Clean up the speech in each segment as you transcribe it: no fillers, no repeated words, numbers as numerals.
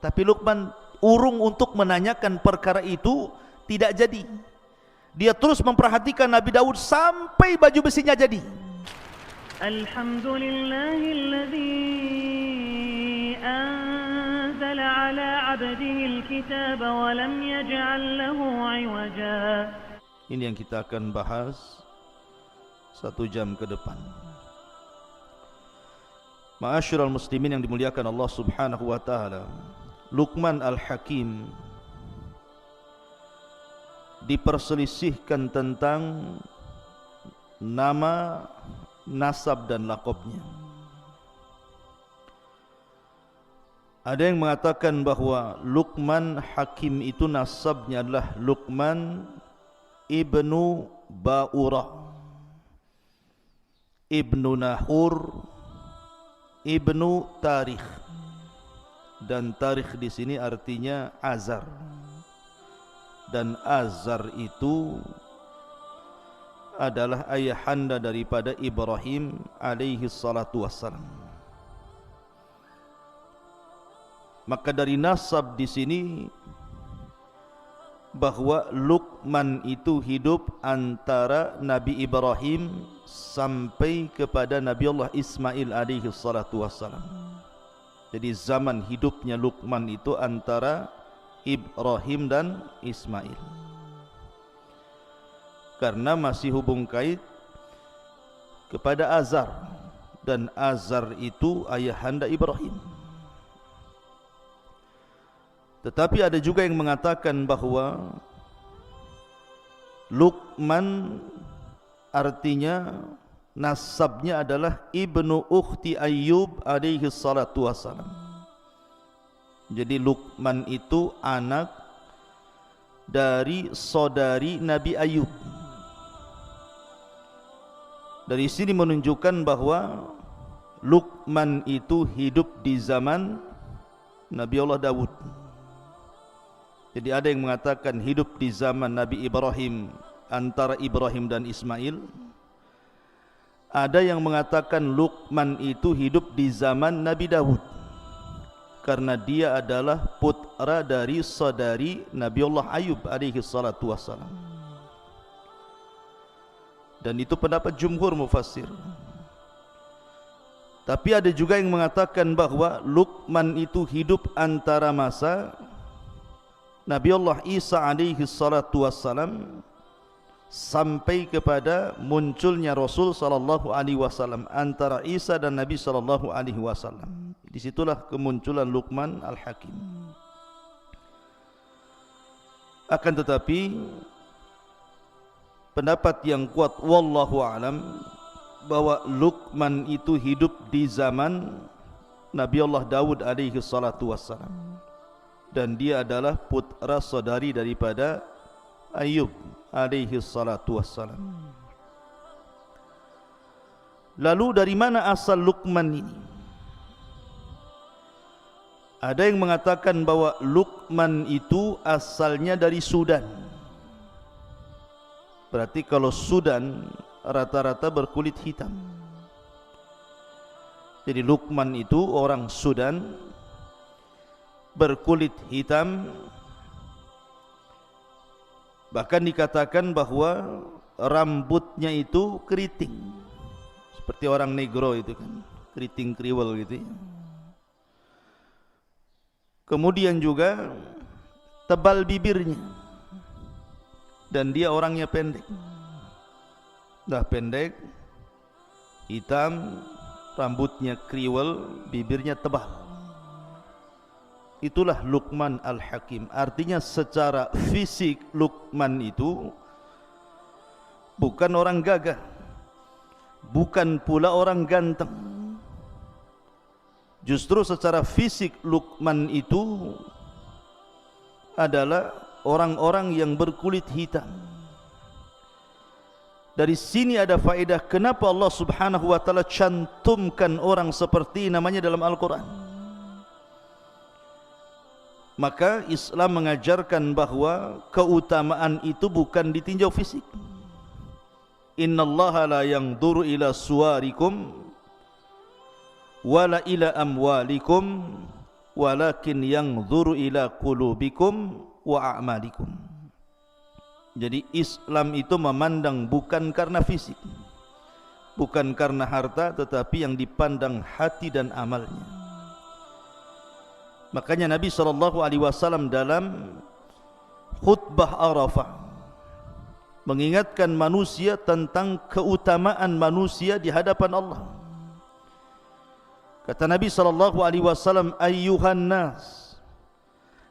Tapi Luqman urung untuk menanyakan perkara itu, tidak jadi. Dia terus memperhatikan Nabi Daud sampai baju besinya jadi. Alhamdulillahilladzi anzala ala 'abdihi al-kitaba wa lam yaj'al lahu 'iwaja. Ini yang kita akan bahas 1 jam ke depan. Ma'asyiral muslimin yang dimuliakan Allah Subhanahu wa taala, Luqman Al-Hakim diperselisihkan tentang nama, nasab dan laqabnya. Ada yang mengatakan bahwa Luqman Hakim itu nasabnya adalah Luqman ibnu Ba'urah, ibnu Nahur, ibnu Tarikh. Dan Tarikh di sini artinya Azar. Dan Azar itu adalah ayahanda daripada Ibrahim alaihi salatu wassalam. Maka dari nasab di sini bahwa Luqman itu hidup antara Nabi Ibrahim sampai kepada Nabi Allah Ismail alaihi salatu wassalam. Jadi zaman hidupnya Luqman itu antara Ibrahim dan Ismail, karena masih hubung kait kepada Azar, dan Azar itu ayahanda Ibrahim. Tetapi ada juga yang mengatakan bahwa Luqman artinya nasabnya adalah ibnu ukhti Ayyub alaihi salatu wassalam. Jadi Luqman itu anak dari saudari Nabi Ayyub. Dari sini menunjukkan bahwa Luqman itu hidup di zaman Nabi Allah Daud. Jadi ada yang mengatakan hidup di zaman Nabi Ibrahim, antara Ibrahim dan Ismail. Ada yang mengatakan Luqman itu hidup di zaman Nabi Daud, karena dia adalah putra dari saudari Nabi Allah Ayub alaihi salatu wassalam. Dan itu pendapat jumhur mufassir. Tapi ada juga yang mengatakan bahwa Luqman itu hidup antara masa Nabi Allah Isa alaihi salatu wassalam sampai kepada munculnya Rasul sallallahu alaihi wasallam, antara Isa dan Nabi sallallahu alaihi wasallam. Disitulah kemunculan Luqman Al-Hakim. Akan tetapi pendapat yang kuat wallahu alam bahwa Luqman itu hidup di zaman Nabi Allah Daud alaihi salatu wassalam, dan dia adalah putra saudari daripada Ayyub alaihi salatu wassalam. Lalu dari mana asal Luqman ini? Ada yang mengatakan bahwa Luqman itu asalnya dari Sudan. Berarti kalau Sudan rata-rata berkulit hitam. Jadi Luqman itu orang Sudan, berkulit hitam. Bahkan dikatakan bahwa rambutnya itu keriting, seperti orang negro itu kan, keriting kriwel gitu ya. Kemudian juga tebal bibirnya, dan dia orangnya pendek. Dah pendek, hitam, rambutnya kriwel, bibirnya tebal. Itulah Luqman Al-Hakim. Artinya secara fisik Luqman itu bukan orang gagah, bukan pula orang ganteng. Justru secara fisik Luqman itu adalah orang-orang yang berkulit hitam. Dari sini ada faedah kenapa Allah Subhanahu wa taala cantumkan orang seperti namanya dalam Al-Quran. Maka Islam mengajarkan bahwa keutamaan itu bukan ditinjau fisik. Innallaha la yanzuru ila suwarikum wala ila amwalikum walakin yanzuru ila qulubikum wa a'malikum. Jadi Islam itu memandang bukan karena fisik, bukan karena harta, tetapi yang dipandang hati dan amalnya. Makanya Nabi SAW dalam khutbah Arafah mengingatkan manusia tentang keutamaan manusia di hadapan Allah. Kata Nabi SAW, ayyuhan nas,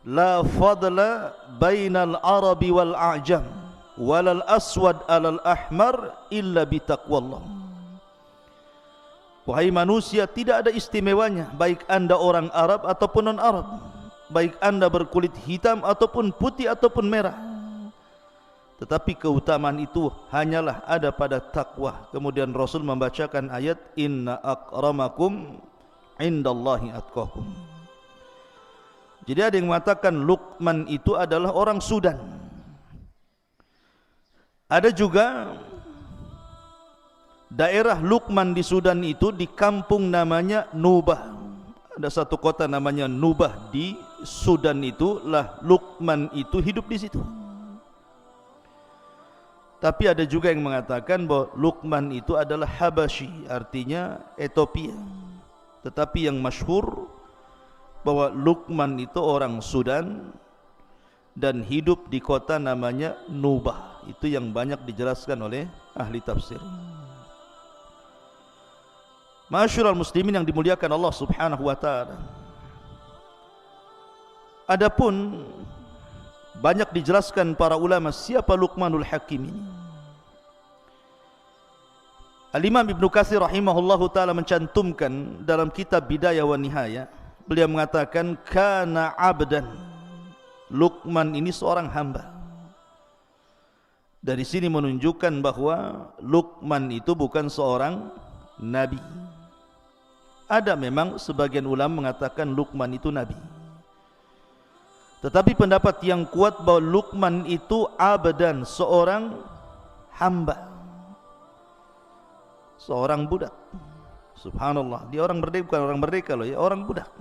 la fadla bainal arabi wal a'jam, walal aswad alal ahmar illa bitaqwallah. Wahai manusia, tidak ada istimewanya baik anda orang Arab ataupun non-Arab, baik anda berkulit hitam ataupun putih ataupun merah, tetapi keutamaan itu hanyalah ada pada takwa. Kemudian Rasul membacakan ayat inna akramakum indallahi atqakum. Jadi ada yang mengatakan Luqman itu adalah orang Sudan. Ada juga daerah Luqman di Sudan itu di kampung namanya Nubah. Ada satu kota namanya Nubah di Sudan itu, lah Luqman itu hidup di situ. Tapi ada juga yang mengatakan bahwa Luqman itu adalah Habasyi, artinya Ethiopia. Tetapi yang masyhur bahwa Luqman itu orang Sudan dan hidup di kota namanya Nubah. Itu yang banyak dijelaskan oleh ahli tafsir. Ma'asyiral muslimin yang dimuliakan Allah Subhanahu wa taala. Adapun banyak dijelaskan para ulama siapa Luqmanul Hakim ini. Al-Imam Ibnu Katsir rahimahullahu taala mencantumkan dalam kitab Bidayah wa Nihayah, beliau mengatakan kana abdan. Luqman ini seorang hamba. Dari sini menunjukkan bahwa Luqman itu bukan seorang nabi. Ada memang sebagian ulama mengatakan Luqman itu nabi, tetapi pendapat yang kuat bahwa Luqman itu abdan, seorang hamba, seorang budak. Subhanallah, dia orang merdeka, bukan orang merdeka loh ya, orang budak.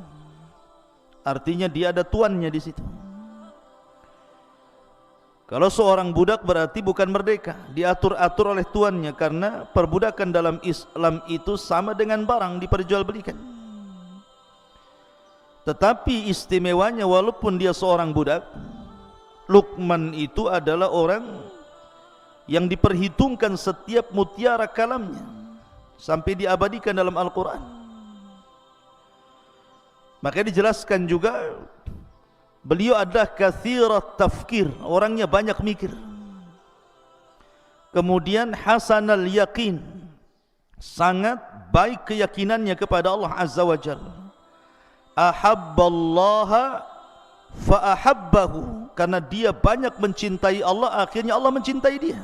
Artinya dia ada tuannya di situ. Kalau seorang budak berarti bukan merdeka, diatur-atur oleh tuannya, karena perbudakan dalam Islam itu sama dengan barang diperjualbelikan. Tetapi istimewanya walaupun dia seorang budak, Luqman itu adalah orang yang diperhitungkan setiap mutiara kalamnya sampai diabadikan dalam Al-Quran. Maka dijelaskan juga beliau adalah katsirat tafkir, orangnya banyak mikir. Kemudian hasanal yaqin, sangat baik keyakinannya kepada Allah Azza wa Jalla. Ahabballaha fa ahabbahu, karena dia banyak mencintai Allah, akhirnya Allah mencintai dia.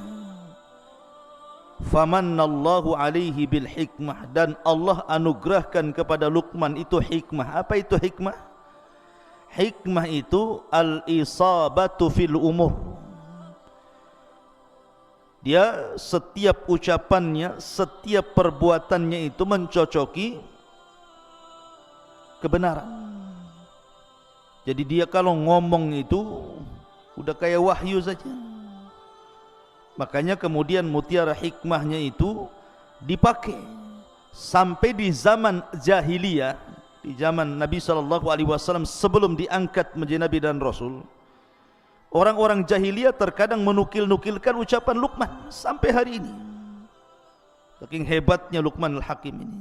Famannallahu alaihi bil hikmah, dan Allah anugerahkan kepada Luqman itu hikmah. Apa itu hikmah? Hikmah itu al-isabatu fil umur. Dia setiap ucapannya, setiap perbuatannya itu mencocoki kebenaran. Jadi dia kalau ngomong itu udah kayak wahyu saja. Makanya kemudian mutiara hikmahnya itu dipakai sampai di zaman jahiliyah, di zaman Nabi SAW sebelum diangkat menjadi Nabi dan Rasul. Orang-orang jahiliyah terkadang menukil-nukilkan ucapan Luqman sampai hari ini. Saking hebatnya Luqman al-Hakim ini.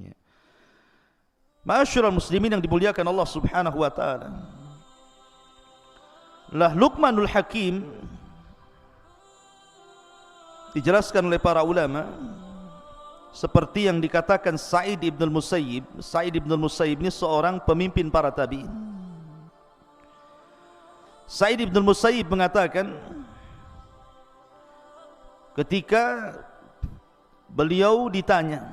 Ya. Ma'asyiral muslimin yang dimuliakan Allah Subhanahu wa taala. Lah Luqmanul Hakim dijelaskan oleh para ulama seperti yang dikatakan Sa'id ibn al-Musayyib. Sa'id ibn al-Musayyib ini seorang pemimpin para tabi'in. Sa'id ibn al-Musayyib mengatakan ketika beliau ditanya,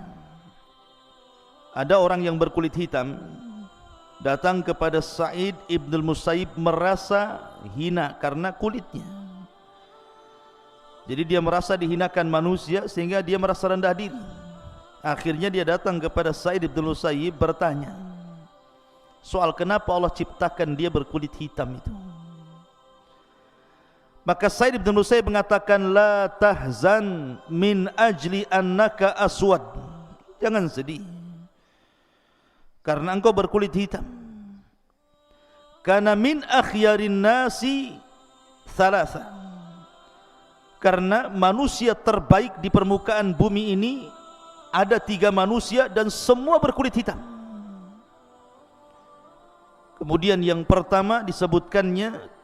ada orang yang berkulit hitam datang kepada Sa'id ibn al-Musayyib merasa hina karena kulitnya. Jadi dia merasa dihinakan manusia sehingga dia merasa rendah diri. Akhirnya dia datang kepada Sa'id ibn al-Musayyib bertanya, soal kenapa Allah ciptakan dia berkulit hitam itu. Maka Sa'id bin Musayyib mengatakan, la tahzan min ajli annaka aswad. Jangan sedih karena engkau berkulit hitam. Karena min akhyarin nasi thalatha. Karena manusia terbaik di permukaan bumi ini ada 3 manusia dan semua berkulit hitam. Kemudian yang pertama disebutkannya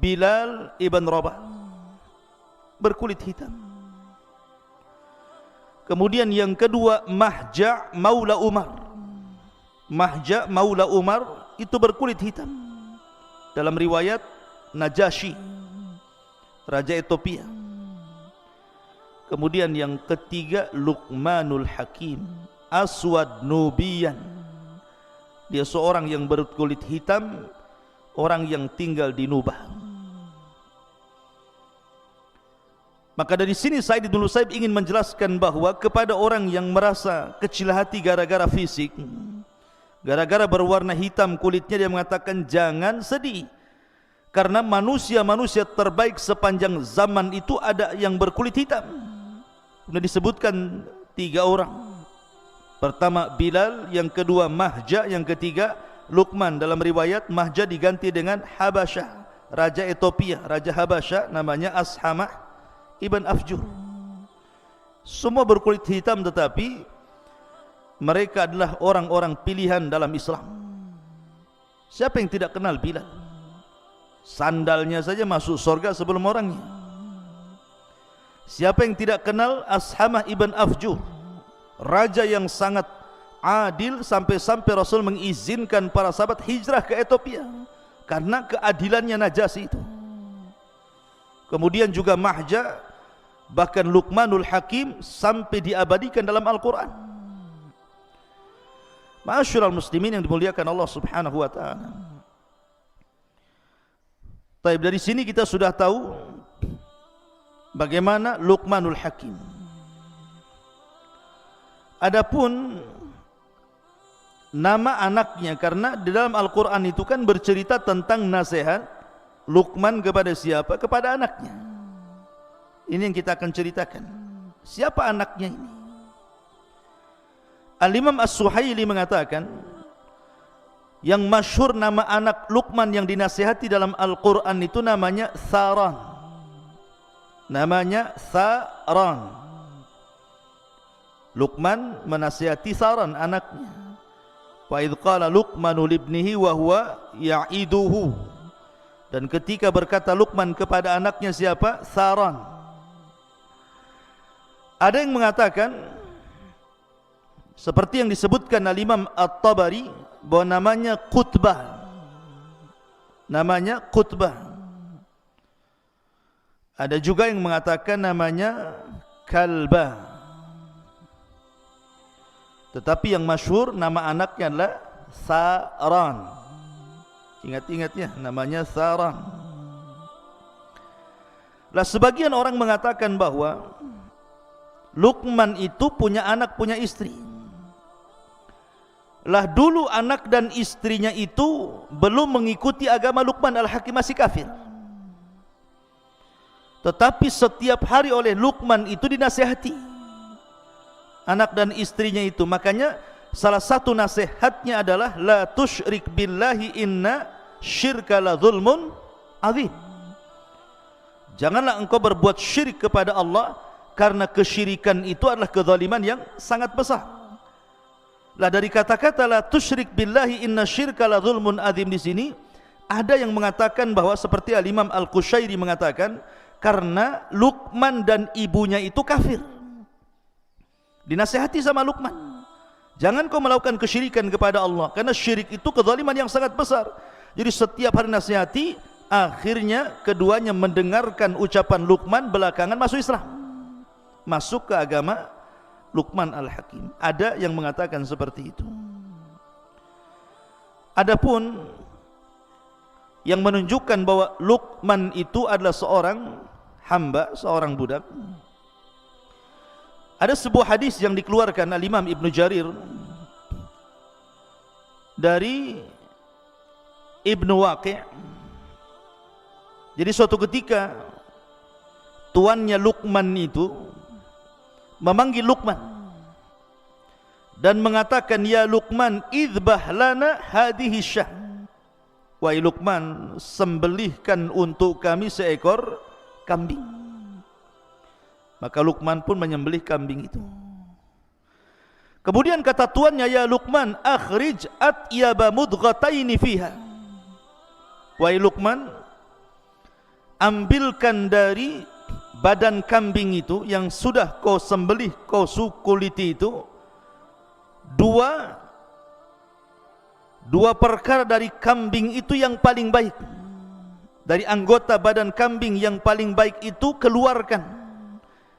Bilal ibn Rabah, berkulit hitam. Kemudian yang kedua Mahja Maula Umar. Mahja Maula Umar itu berkulit hitam. Dalam riwayat Najasyi, raja Ethiopia. Kemudian yang ketiga Luqmanul Hakim, Aswad Nubiyan. Dia seorang yang berkulit hitam, orang yang tinggal di Nubah. Maka dari sini Sa'id bin Musayyib ingin menjelaskan bahwa kepada orang yang merasa kecil hati gara-gara fisik, gara-gara berwarna hitam kulitnya, dia mengatakan jangan sedih. Karena manusia-manusia terbaik sepanjang zaman itu ada yang berkulit hitam. Sudah disebutkan 3 orang. Pertama Bilal, yang kedua Mahja, yang ketiga Luqman. Dalam riwayat Mahja diganti dengan Habasyah, raja Ethiopia, raja Habasyah namanya Ashamah ibn Afjur. Semua berkulit hitam, tetapi mereka adalah orang-orang pilihan dalam Islam. Siapa yang tidak kenal Bilal? Sandalnya saja masuk surga sebelum orangnya. Siapa yang tidak kenal Ashamah ibn Afjur, raja yang sangat adil, sampai-sampai Rasul mengizinkan para sahabat hijrah ke Ethiopia karena keadilannya Najasyi itu. Kemudian juga Mahja, bahkan Luqmanul Hakim sampai diabadikan dalam Al-Quran. Ma'asyiral muslimin yang dimuliakan Allah Subhanahu wa taala. Baik, dari sini kita sudah tahu bagaimana Luqmanul Hakim. Adapun nama anaknya, karena di dalam Al-Quran itu kan bercerita tentang nasihat Luqman kepada siapa? Kepada anaknya. Ini yang kita akan ceritakan. Siapa anaknya ini? Al-Imam As-Suhaili mengatakan, yang masyhur nama anak Luqman yang dinasihati dalam Al-Quran itu namanya Tharan. Namanya Tharan. Luqman menasihati Tharan anaknya. Wa idh qala Luqmanu libnihi wa huwa ya'iduhu. Dan ketika berkata Luqman kepada anaknya siapa? Tharan. Ada yang mengatakan seperti yang disebutkan Al-Imam At-Tabari bahwa namanya Qutbah. Namanya Qutbah. Ada juga yang mengatakan namanya Kalbah. Tetapi yang masyhur nama anaknya adalah Tharan. Ingat-ingat ya, namanya Tharan. Lah sebagian orang mengatakan bahwa Luqman itu punya anak, punya istri. Lah dulu anak dan istrinya itu belum mengikuti agama Luqman Al-Hakim, masih kafir. Tetapi setiap hari oleh Luqman itu dinasihati anak dan istrinya itu. Makanya salah satu nasihatnya adalah la tusyrik billahi inna syirka la zulmun azim. Janganlah engkau berbuat syirik kepada Allah, karena kesyirikan itu adalah kezaliman yang sangat besar. Lah dari kata-kata la tusyrik billahi inna syirka la zulmun azim di sini ada yang mengatakan bahwa seperti Al-Imam Al-Qushairi mengatakan, karena Luqman dan ibunya itu kafir. Dinasihati sama Luqman, jangan kau melakukan kesyirikan kepada Allah, karena syirik itu kezaliman yang sangat besar. Jadi setiap hari nasihati, akhirnya keduanya mendengarkan ucapan Luqman, belakangan masuk Islam, masuk ke agama Luqman Al-Hakim. Ada yang mengatakan seperti itu. Adapun yang menunjukkan bahwa Luqman itu adalah seorang hamba, seorang budak, ada sebuah hadis yang dikeluarkan Al-Imam Ibn Jarir dari Ibnu Waqi'. Jadi suatu ketika tuannya Luqman itu memanggil Luqman dan mengatakan, ya Luqman, idbah lana hadhihi syah. Wahai Luqman, sembelihkan untuk kami seekor kambing. Maka Luqman pun menyembelih kambing itu. Kemudian kata tuannya, ya Luqman, akhrij atyaba mudghataini fiha. Wahai Luqman, ambilkan dari badan kambing itu yang sudah kau sembelih, kau kuliti itu, dua perkara dari kambing itu yang paling baik. Dari anggota badan kambing yang paling baik itu keluarkan,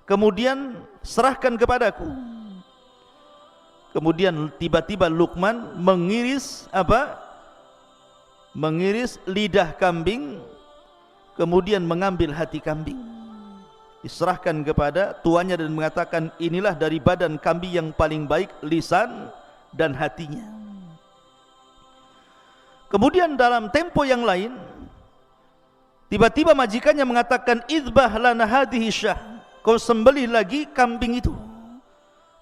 kemudian serahkan kepadaku. Kemudian tiba-tiba Luqman mengiris mengiris lidah kambing, kemudian mengambil hati kambing, diserahkan kepada tuannya dan mengatakan, inilah dari badan kambing yang paling baik, lisan dan hatinya. Kemudian dalam tempo yang lain, tiba-tiba majikannya mengatakan, idbah lana hadhihi syah, kau sembelih lagi kambing itu.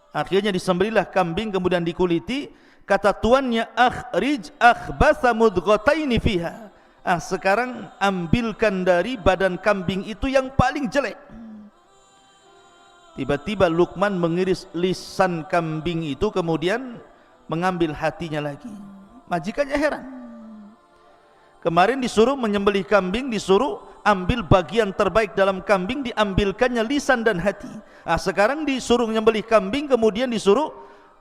Akhirnya disembelihlah kambing, kemudian dikuliti. Kata tuannya, akhrij akhbatha mudghataini fiha. Sekarang ambilkan dari badan kambing itu yang paling jelek. Tiba-tiba Luqman mengiris lisan kambing itu, kemudian mengambil hatinya lagi. Majikannya heran. Kemarin disuruh menyembelih kambing, disuruh ambil bagian terbaik dalam kambing, diambilkannya lisan dan hati. Sekarang disuruh menyembelih kambing, kemudian disuruh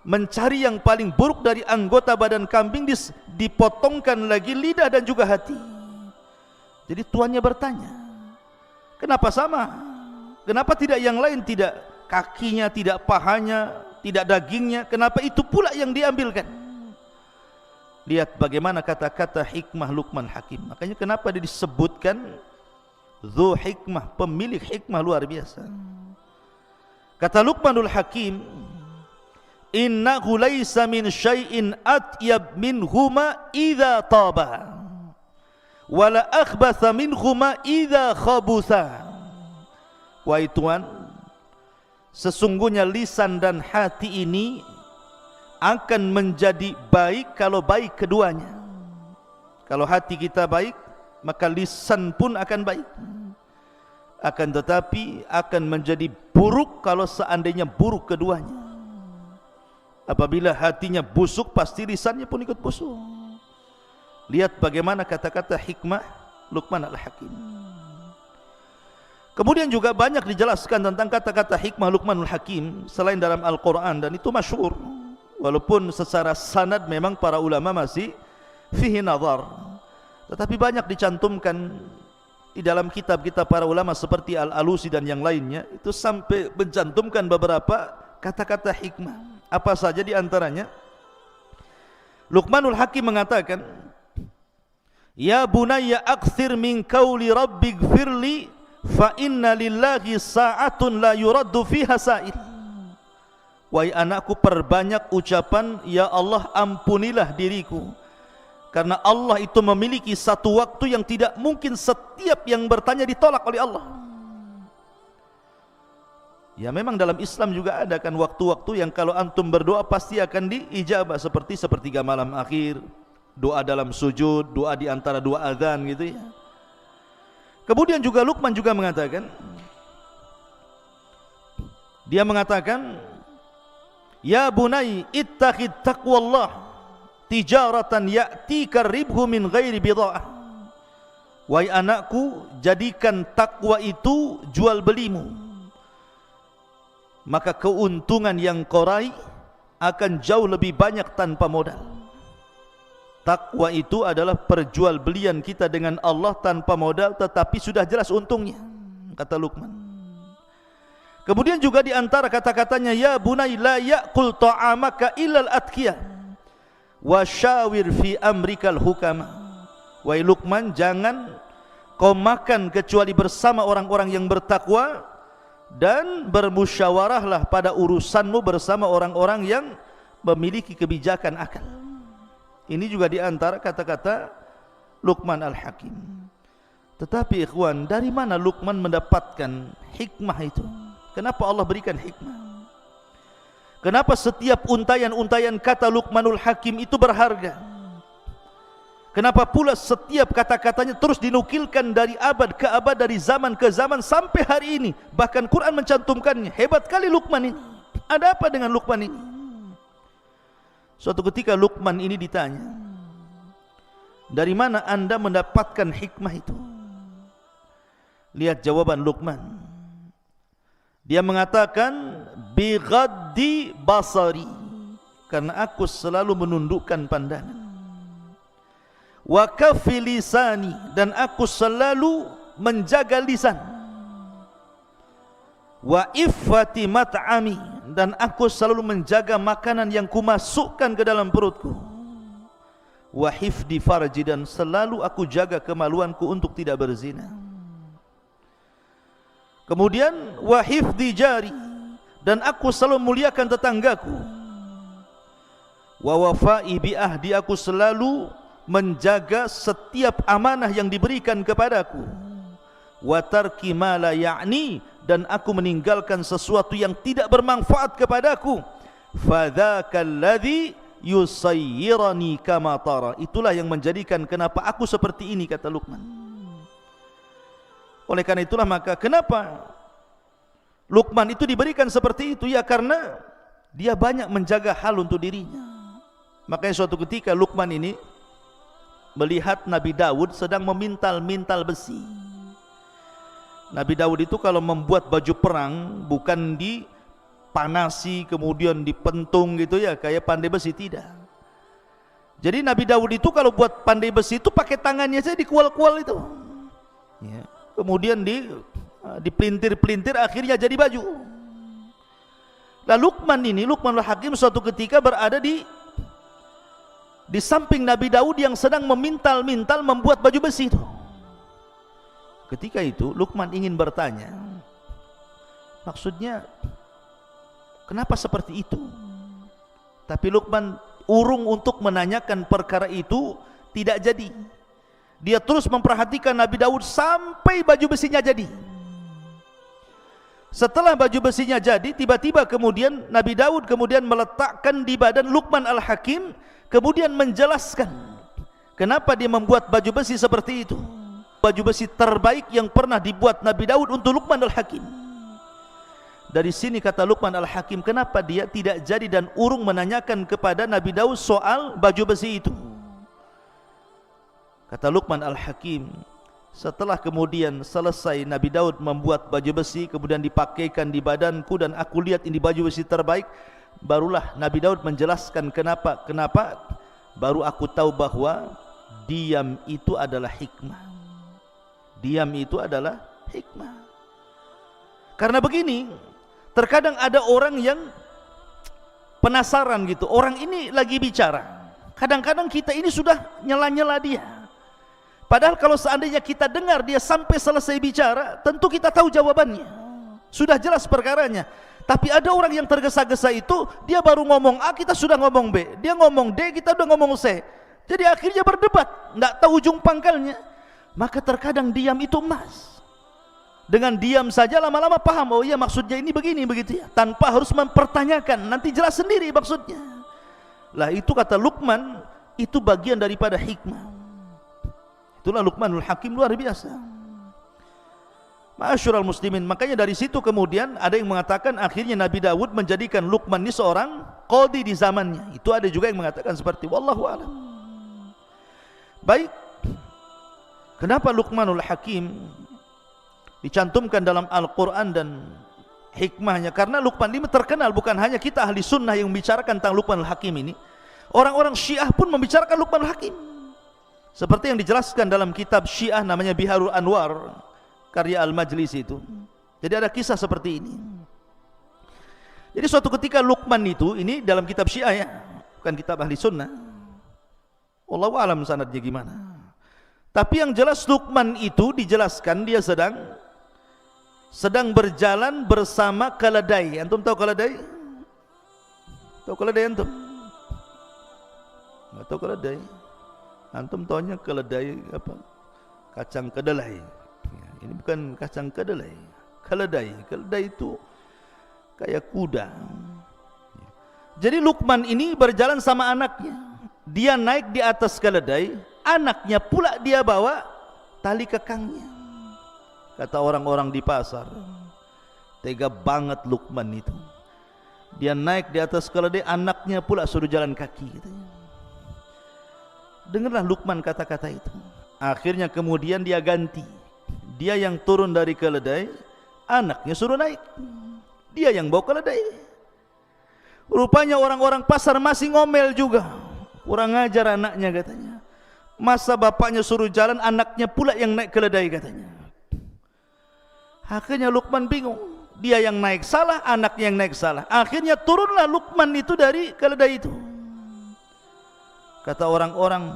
mencari yang paling buruk dari anggota badan kambing, dipotongkan lagi lidah dan juga hati. Jadi tuannya bertanya, kenapa sama? Kenapa tidak yang lain, tidak kakinya, tidak pahanya, tidak dagingnya, kenapa itu pula yang diambilkan? Lihat bagaimana kata-kata hikmah Luqman Hakim. Makanya kenapa dia disebutkan Dzu hikmah, pemilik hikmah luar biasa. Kata Luqmanul Hakim, innahu laisa min syai'in atyab minhuma idza taba wala akhbatha minhuma idza khabutha. Wahai Tuan, sesungguhnya lisan dan hati ini akan menjadi baik kalau baik keduanya. Kalau hati kita baik, maka lisan pun akan baik. Akan tetapi akan menjadi buruk kalau seandainya buruk keduanya. Apabila hatinya busuk, pasti lisannya pun ikut busuk. Lihat bagaimana kata-kata hikmah Luqman Al-Hakim. Kemudian juga banyak dijelaskan tentang kata-kata hikmah Luqmanul Hakim selain dalam Al-Quran, dan itu masyhur. Walaupun secara sanad memang para ulama masih fihi nazar, tetapi banyak dicantumkan di dalam kitab-kitab para ulama seperti Al-Alusi dan yang lainnya. Itu sampai mencantumkan beberapa kata-kata hikmah. Apa saja di antaranya? Luqmanul Hakim mengatakan, ya bunayya akthir min qawli rabbighfirli fa inna lillahi sa'atun la yuraddu fiha sa'il. Wahai anakku, perbanyak ucapan, ya Allah ampunilah diriku, karena Allah itu memiliki satu waktu yang tidak mungkin setiap yang bertanya ditolak oleh Allah. Ya memang dalam Islam juga ada kan waktu-waktu yang kalau antum berdoa pasti akan diijabah, seperti sepertiga malam akhir, doa dalam sujud, doa di antara dua azan gitu ya. Kemudian juga Luqman juga mengatakan, dia mengatakan, ya bunai ittaqid taqwallah tijaratan ya'tika ribhu min ghairi bida'ah. Wahai anakku, jadikan takwa itu jual belimu, maka keuntungan yang kau raih akan jauh lebih banyak tanpa modal. Takwa itu adalah perjualbelian kita dengan Allah tanpa modal, tetapi sudah jelas untungnya, kata Luqman. Kemudian juga di antara kata-katanya, ya bunai la ya'kul ta'amaka illal atqiyah wa syawir fi amrikal hukama. Wahai Luqman, jangan kau makan kecuali bersama orang-orang yang bertakwa, dan bermusyawarahlah pada urusanmu bersama orang-orang yang memiliki kebijakan akal. Ini juga di antara kata-kata Luqman Al-Hakim. Tetapi ikhwan, dari mana Luqman mendapatkan hikmah itu? Kenapa Allah berikan hikmah? Kenapa setiap untayan-untayan kata Luqmanul Hakim itu berharga? Kenapa pula setiap kata-katanya terus dinukilkan dari abad ke abad, dari zaman ke zaman sampai hari ini? Bahkan Quran mencantumkannya. Hebat kali Luqman ini. Ada apa dengan Luqman ini? Suatu ketika Luqman ini ditanya, dari mana anda mendapatkan hikmah itu? Lihat jawaban Luqman. Dia mengatakan, bighaddi basari, karena aku selalu menundukkan pandangan. Wa kaffi lisani, dan aku selalu menjaga lisan. Wa iffati mat'ami, dan aku selalu menjaga makanan yang kumasukkan ke dalam perutku. Wa hifdi farji, dan selalu aku jaga kemaluanku untuk tidak berzina. Kemudian wa hifdi jari, dan aku selalu muliakan tetanggaku. Wa wafai bi ahdi, aku selalu menjaga setiap amanah yang diberikan kepadaku. Wa tarki ma la ya'ni, dan aku meninggalkan sesuatu yang tidak bermanfaat kepadaku. Fadzakal ladzi yusayyirani kama tara, itulah yang menjadikan kenapa aku seperti ini, kata Luqman. Oleh karena itulah maka kenapa Luqman itu diberikan seperti itu? Ya karena dia banyak menjaga hal untuk dirinya. Makanya suatu ketika Luqman ini melihat Nabi Daud sedang memintal-mintal besi. Nabi Daud itu kalau membuat baju perang bukan dipanasi kemudian dipentung gitu ya, kayak pandai besi, tidak. Jadi Nabi Daud itu kalau buat pandai besi itu pakai tangannya saja, dikual-kual itu ya. Kemudian dipelintir-pelintir, akhirnya jadi baju. Lalu Luqman ini, Luqmanul Hakim, suatu ketika berada di samping Nabi Daud yang sedang memintal-mintal membuat baju besi itu. Ketika itu Luqman ingin bertanya, maksudnya kenapa seperti itu? Tapi Luqman urung untuk menanyakan perkara itu, tidak jadi. Dia terus memperhatikan Nabi Daud sampai baju besinya jadi. Setelah baju besinya jadi, tiba-tiba kemudian Nabi Daud kemudian meletakkan di badan Luqman Al-Hakim, kemudian menjelaskan kenapa dia membuat baju besi seperti itu. Baju besi terbaik yang pernah dibuat Nabi Daud untuk Luqman Al-Hakim. Dari sini kata Luqman Al-Hakim, kenapa dia tidak jadi dan urung menanyakan kepada Nabi Daud soal baju besi itu. Kata Luqman Al-Hakim, setelah kemudian selesai Nabi Daud membuat baju besi, kemudian dipakaikan di badanku dan aku lihat ini baju besi terbaik, barulah Nabi Daud menjelaskan kenapa. Baru aku tahu bahwa diam itu adalah hikmah. Diam itu adalah hikmah. Karena begini, terkadang ada orang yang penasaran gitu, orang ini lagi bicara, kadang-kadang kita ini sudah nyela-nyela dia. Padahal kalau seandainya kita dengar dia sampai selesai bicara, tentu kita tahu jawabannya, sudah jelas perkaranya. Tapi ada orang yang tergesa-gesa itu, dia baru ngomong A, kita sudah ngomong B, dia ngomong D, kita sudah ngomong C. Jadi akhirnya berdebat, nggak tahu ujung pangkalnya. Maka terkadang diam itu emas. Dengan diam saja lama-lama paham, oh iya maksudnya ini begini begitu ya, tanpa harus mempertanyakan, nanti jelas sendiri maksudnya. Lah itu kata Luqman, itu bagian daripada hikmah. Itulah Luqmanul Hakim, luar biasa. Ma'asyiral muslimin, makanya dari situ kemudian ada yang mengatakan akhirnya Nabi Daud menjadikan Luqman ini seorang qadhi di zamannya. Itu ada juga yang mengatakan seperti wallahu a'lam. Baik, kenapa Luqmanul Hakim dicantumkan dalam Al-Quran dan hikmahnya? Karena Luqman ini terkenal, bukan hanya kita ahli sunnah yang membicarakan tentang Luqmanul Hakim ini, orang-orang Syiah pun membicarakan Luqmanul Hakim. Seperti yang dijelaskan dalam kitab Syiah namanya Biharul Anwar, karya Al-Majlisi itu. Jadi ada kisah seperti ini. Jadi suatu ketika Luqman itu, ini dalam kitab Syiah ya, bukan kitab ahli sunnah, wallahu a'lam sanadnya gimana. Tapi yang jelas Luqman itu dijelaskan dia sedang berjalan bersama keledai. Antum tahu keledai? Tahu keledai antum? Enggak tahu keledai? Antum tahunya keledai apa? Kacang kedelai. Ya, ini bukan kacang kedelai. Keledai. Keledai itu kayak kuda. Jadi Luqman ini berjalan sama anaknya. Dia naik di atas keledai, anaknya pula dia bawa tali kekangnya. Kata orang-orang di pasar, tega banget Luqman itu. Dia naik di atas keledai, anaknya pula suruh jalan kaki. Dengarlah Luqman kata-kata itu. Akhirnya kemudian dia ganti. Dia yang turun dari keledai, anaknya suruh naik. Dia yang bawa keledai. Rupanya orang-orang pasar masih ngomel juga. Kurang ajar anaknya katanya. Masa bapaknya suruh jalan, anaknya pula yang naik keledai katanya. Akhirnya Luqman bingung. Dia yang naik salah, anaknya yang naik salah. Akhirnya turunlah Luqman itu dari keledai itu. Kata orang-orang,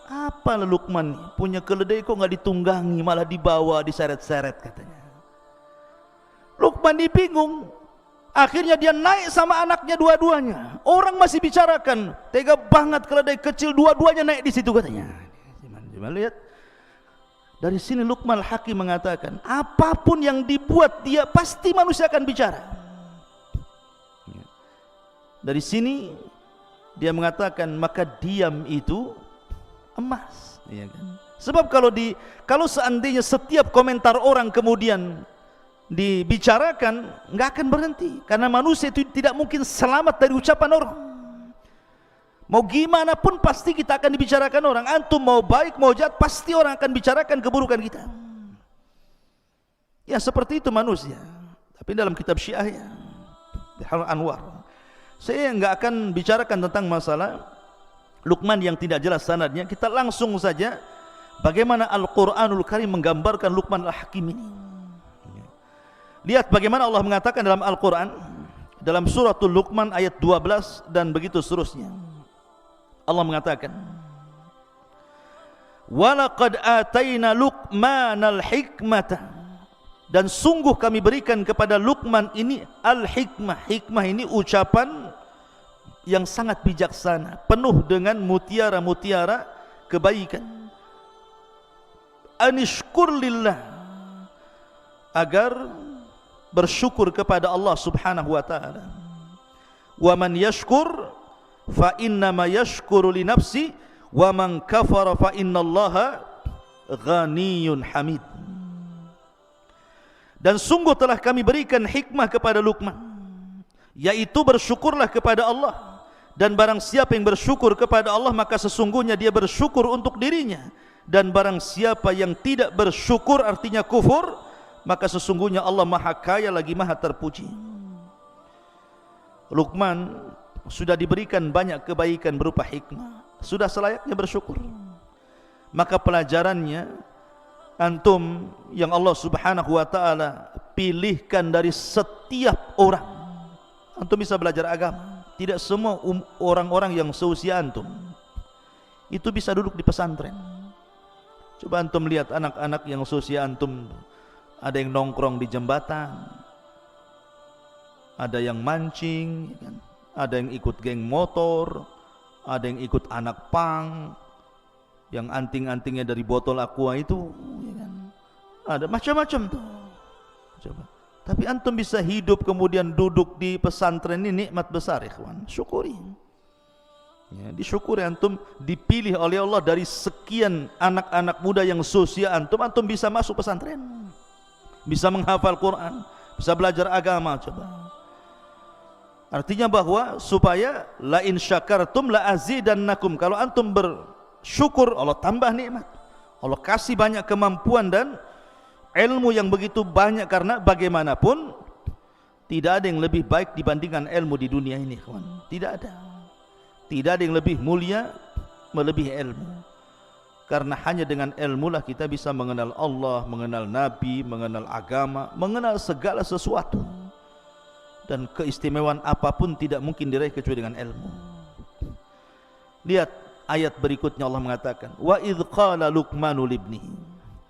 apa Luqman punya keledai kok nggak ditunggangi, malah dibawa, diseret-seret katanya. Luqman ini bingung. Akhirnya dia naik sama anaknya dua-duanya. Orang masih bicarakan, tega banget keledai kecil dua-duanya naik di situ katanya. Cuma lihat. Dari sini Luqman Al-Hakim mengatakan, apapun yang dibuat dia pasti manusia akan bicara. Dari sini dia mengatakan maka diam itu emas, ya kan? Sebab kalau seandainya setiap komentar orang kemudian dibicarakan, nggak akan berhenti, karena manusia itu tidak mungkin selamat dari ucapan orang. Mau gimana pun pasti kita akan dibicarakan orang. Antum mau baik mau jahat pasti orang akan bicarakan keburukan kita. Ya seperti itu manusia. Tapi dalam kitab Syiah ya, Hal Anwar, saya nggak akan bicarakan tentang masalah Luqman yang tidak jelas sanadnya. Kita langsung saja bagaimana Al-Quranul Karim menggambarkan Luqman Al-Hakim ini. Lihat bagaimana Allah mengatakan dalam Al-Quran, dalam suratul Luqman ayat 12 dan begitu seterusnya. Allah mengatakan, walaqad atayna Luqmanal hikmata, dan sungguh kami berikan kepada Luqman ini al-hikmah. Hikmah ini ucapan yang sangat bijaksana, penuh dengan mutiara-mutiara kebaikan. Anishkur lillah, agar bersyukur kepada Allah Subhanahu wa taala. Wa man yashkur fa innama yashkuru li nafsi wa man kafara fa innallaha ghaniyun hamid. Dan sungguh telah kami berikan hikmah kepada Luqman, yaitu bersyukurlah kepada Allah, dan barang siapa yang bersyukur kepada Allah maka sesungguhnya dia bersyukur untuk dirinya, dan barang siapa yang tidak bersyukur artinya kufur, maka sesungguhnya Allah maha kaya lagi maha terpuji. Luqman sudah diberikan banyak kebaikan berupa hikmah, sudah selayaknya bersyukur. Maka pelajarannya, antum yang Allah Subhanahu wa taala pilihkan dari setiap orang, antum bisa belajar agama. Tidak semua orang-orang yang seusia antum itu bisa duduk di pesantren. Coba antum lihat anak-anak yang seusia antum, ada yang nongkrong di jembatan, ada yang mancing, ada yang ikut geng motor, ada yang ikut anak pang, yang anting-antingnya dari botol aqua itu, ada macam-macam tuh. Coba. Tapi antum bisa hidup kemudian duduk di pesantren ini nikmat besar, ikhwan. Syukuri. Ya, disyukuri antum dipilih oleh Allah dari sekian anak-anak muda yang seusia antum, antum bisa masuk pesantren, bisa menghafal Quran, bisa belajar agama. Coba. Artinya bahwa supaya la in syakartum la azidannakum, kalau antum bersyukur Allah tambah nikmat, Allah kasih banyak kemampuan dan ilmu yang begitu banyak, karena bagaimanapun tidak ada yang lebih baik dibandingkan ilmu di dunia ini, kawan. Tidak ada yang lebih mulia melebihi ilmu, karena hanya dengan ilmu lah kita bisa mengenal Allah, mengenal Nabi, mengenal agama, mengenal segala sesuatu. Dan keistimewaan apapun tidak mungkin diraih kecuali dengan ilmu. Lihat ayat berikutnya, Allah mengatakan, wa idh qala Luqmanu libnihi,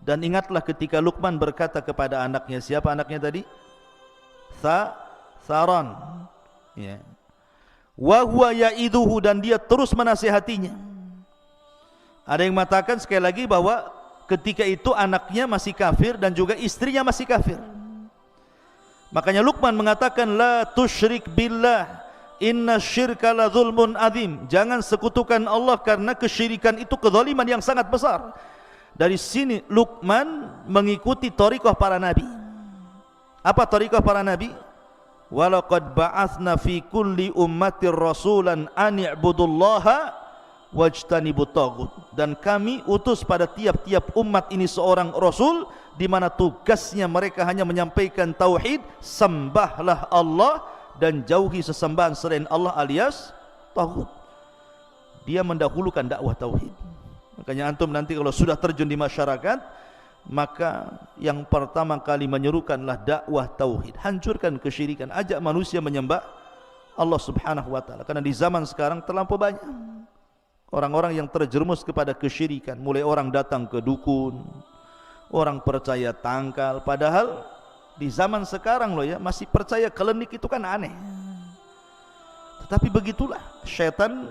dan ingatlah ketika Luqman berkata kepada anaknya. Siapa anaknya tadi? Tharan, ya. Wa huwa ya'iduhu, dan dia terus menasihatinya. Ada yang mengatakan sekali lagi bahwa ketika itu anaknya masih kafir dan juga istrinya masih kafir. Makanya Luqman mengatakan la tusyrik billah inna syirka la zulmun azim. Jangan sekutukan Allah karena kesyirikan itu kezaliman yang sangat besar. Dari sini Luqman mengikuti thariqah para nabi. Apa thariqah para nabi? Walaqad ba'atsna fi kulli ummatir rasulan an i'budullaha wajtanibut taghut. Dan kami utus pada tiap-tiap umat ini seorang rasul di mana tugasnya mereka hanya menyampaikan tauhid, sembahlah Allah dan jauhi sesembahan selain Allah alias taghut. Dia mendahulukan dakwah tauhid. Makanya antum nanti kalau sudah terjun di masyarakat, maka yang pertama kali menyerukanlah dakwah tauhid. Hancurkan kesyirikan, ajak manusia menyembah Allah Subhanahu wa taala. Karena di zaman sekarang terlampau banyak orang-orang yang terjerumus kepada kesyirikan. Mulai orang datang ke dukun, orang percaya tangkal, padahal di zaman sekarang loh ya, masih percaya klinik itu kan aneh. Tetapi begitulah syaitan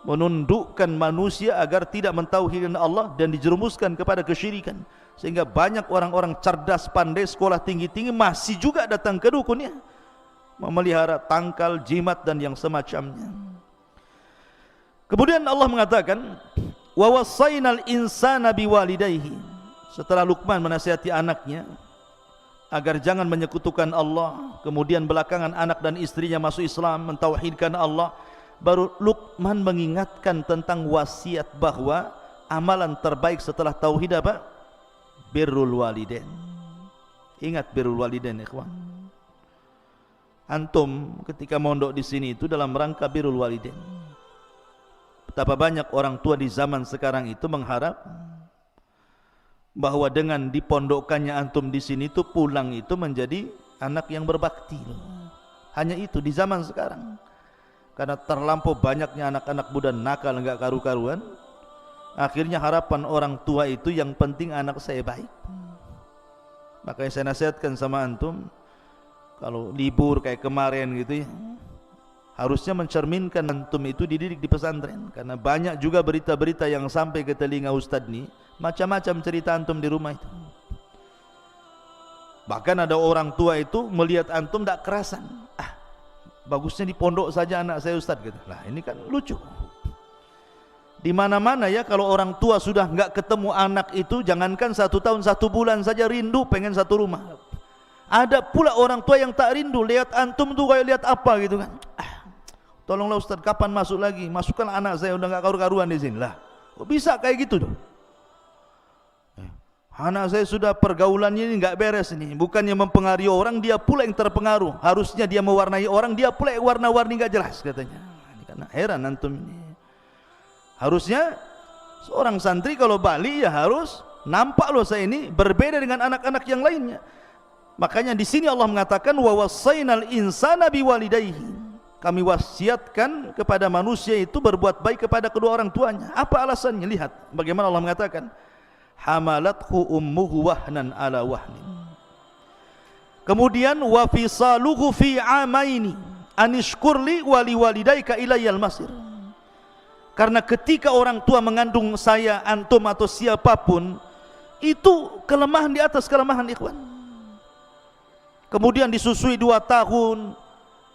menundukkan manusia agar tidak mentauhidkan Allah dan dijerumuskan kepada kesyirikan. Sehingga banyak orang-orang cerdas, pandai, sekolah tinggi-tinggi masih juga datang ke dukunnya, memelihara tangkal, jimat dan yang semacamnya. Kemudian Allah mengatakan wa wassaynal insana biwalidayhi. Setelah Luqman menasihati anaknya agar jangan menyekutukan Allah, kemudian belakangan anak dan istrinya masuk Islam, mentauhidkan Allah, baru Luqman mengingatkan tentang wasiat bahwa amalan terbaik setelah tauhid apa? Birrul walidain. Ingat birrul walidain, ikhwan. Antum ketika mondok di sini itu dalam rangka birrul walidain. Betapa banyak orang tua di zaman sekarang itu mengharap bahwa dengan dipondokkannya antum di sini itu pulang itu menjadi anak yang berbakti. Hanya itu di zaman sekarang. Karena terlampau banyaknya anak-anak muda nakal enggak karu-karuan, akhirnya harapan orang tua itu yang penting anak saya baik. Makanya saya nasihatkan sama antum, kalau libur kayak kemarin gitu ya, harusnya mencerminkan antum itu dididik di pesantren. Karena banyak juga berita-berita yang sampai ke telinga ustadz nih, macam-macam cerita antum di rumah itu. Bahkan ada orang tua itu melihat antum tak kerasan, bagusnya di pondok saja anak saya ustadz gitu. Lah ini kan lucu. Di mana-mana ya, kalau orang tua sudah enggak ketemu anak itu, jangankan 1 tahun 1 bulan saja rindu pengen satu rumah. Ada pula orang tua yang tak rindu lihat antum tuh kayak lihat apa gitu kan. Tolonglah Ustaz, kapan masuk lagi? Masukkan anak saya, udah enggak karu-karuan di sini. Lah, kok bisa kayak gitu tuh? Anak saya sudah pergaulannya ini enggak beres ini. Bukannya mempengaruhi orang, dia pula yang terpengaruh. Harusnya dia mewarnai orang, dia pula yang warna-warni enggak jelas katanya. Ini karena heran antum ini. Harusnya seorang santri kalau balik ya harus nampak loh saya ini berbeda dengan anak-anak yang lainnya. Makanya di sini Allah mengatakan wa wassaynal insana biwalidayhi. Kami wasiatkan kepada manusia itu berbuat baik kepada kedua orang tuanya. Apa alasannya? Lihat bagaimana Allah mengatakan hamalathu ummuhu wahnan ala wahnin. Kemudian wa fisaluhu fi amaini anishkurli wa liwalidayka ilayyal masir. Karena ketika orang tua mengandung saya, antum atau siapapun, itu kelemahan di atas kelemahan, ikhwan. Kemudian disusui 2 tahun.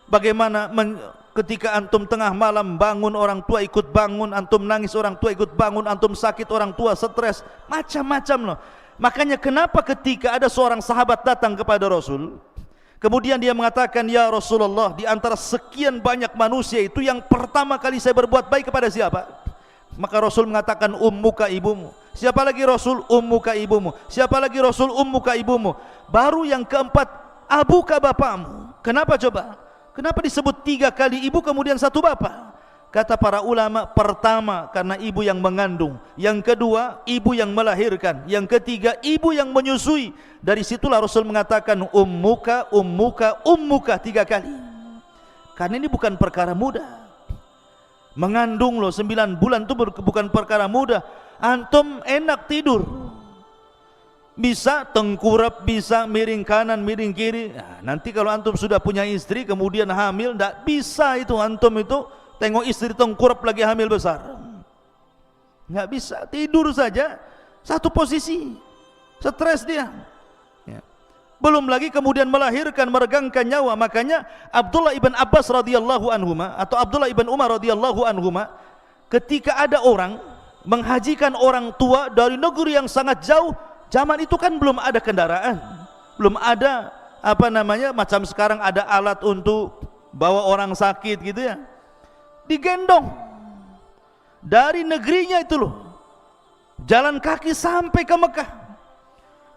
Bagaimana ketika antum tengah malam bangun, orang tua ikut bangun, antum nangis, orang tua ikut bangun, antum sakit, orang tua stres, macam-macam loh. Makanya kenapa ketika ada seorang sahabat datang kepada Rasul, kemudian dia mengatakan, ya Rasulullah, di antara sekian banyak manusia itu yang pertama kali saya berbuat baik kepada siapa? Maka Rasul mengatakan ummuka, ibumu. Siapa lagi Rasul? Ummuka, ibumu. Siapa lagi Rasul? Ummuka, ibumu. Baru yang keempat, abuka, bapakmu. Kenapa coba? Kenapa disebut 3 kali ibu kemudian 1 bapak? Kata para ulama, pertama karena ibu yang mengandung, yang kedua ibu yang melahirkan, yang ketiga ibu yang menyusui. Dari situlah Rasul mengatakan ummuka, ummuka, ummuka 3 kali. Karena ini bukan perkara mudah. Mengandung loh 9 bulan itu bukan perkara mudah. Antum enak tidur, bisa tengkurap, bisa miring kanan, miring kiri. Nah, nanti kalau antum sudah punya istri kemudian hamil, tidak bisa itu antum itu tengok istri tengkurap lagi hamil besar. nggak bisa tidur saja satu posisi, stres dia. Ya. Belum lagi kemudian melahirkan, meregangkan nyawa. Makanya Abdullah ibn Abbas radhiyallahu anhuma atau Abdullah ibn Umar radhiyallahu anhuma, ketika ada orang menghajikan orang tua dari negeri yang sangat jauh, zaman itu kan belum ada kendaraan, belum ada macam sekarang ada alat untuk bawa orang sakit gitu ya. Digendong dari negerinya itu loh, jalan kaki sampai ke Mekah.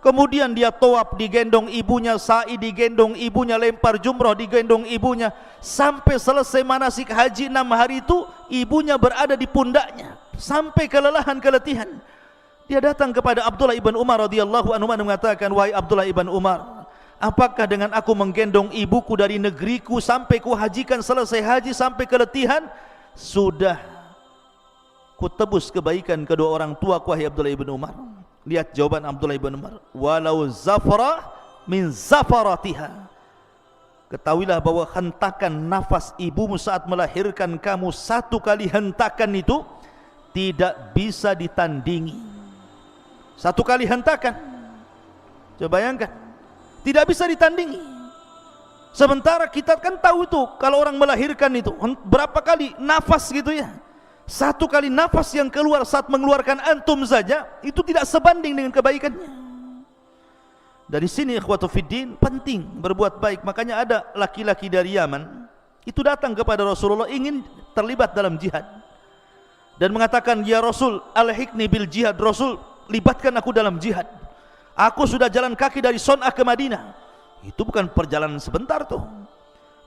Kemudian dia tawaf, digendong ibunya, sa'i digendong ibunya, lempar jumrah digendong ibunya, sampai selesai manasik haji 6 hari itu ibunya berada di pundaknya sampai kelelahan, keletihan. Dia datang kepada Abdullah ibn Umar radhiyallahu anhu dan mengatakan, wahai Abdullah ibn Umar, apakah dengan aku menggendong ibuku dari negeriku sampai ku hajikan, selesai haji sampai keletihan, sudah ku tebus kebaikan kedua orang tua ku, wahai Abdullah ibn Umar? Lihat jawaban Abdullah ibn Umar, walau zafara min zafaratiha, ketahuilah bahwa hentakan nafas ibumu saat melahirkan kamu, satu kali hentakan itu tidak bisa ditandingi. Satu kali hentakan, coba bayangkan, tidak bisa ditandingi. Sementara kita kan tahu itu, kalau orang melahirkan itu berapa kali nafas gitu ya. Satu kali nafas yang keluar saat mengeluarkan antum saja itu tidak sebanding dengan kebaikannya. Dari sini ikhwatu fiddin, penting berbuat baik. Makanya ada laki-laki dari Yaman itu datang kepada Rasulullah ingin terlibat dalam jihad dan mengatakan, ya Rasul, alhiqni bil jihad, Rasul libatkan aku dalam jihad. Aku sudah jalan kaki dari Son'ah ke Madinah. Itu bukan perjalanan sebentar tuh.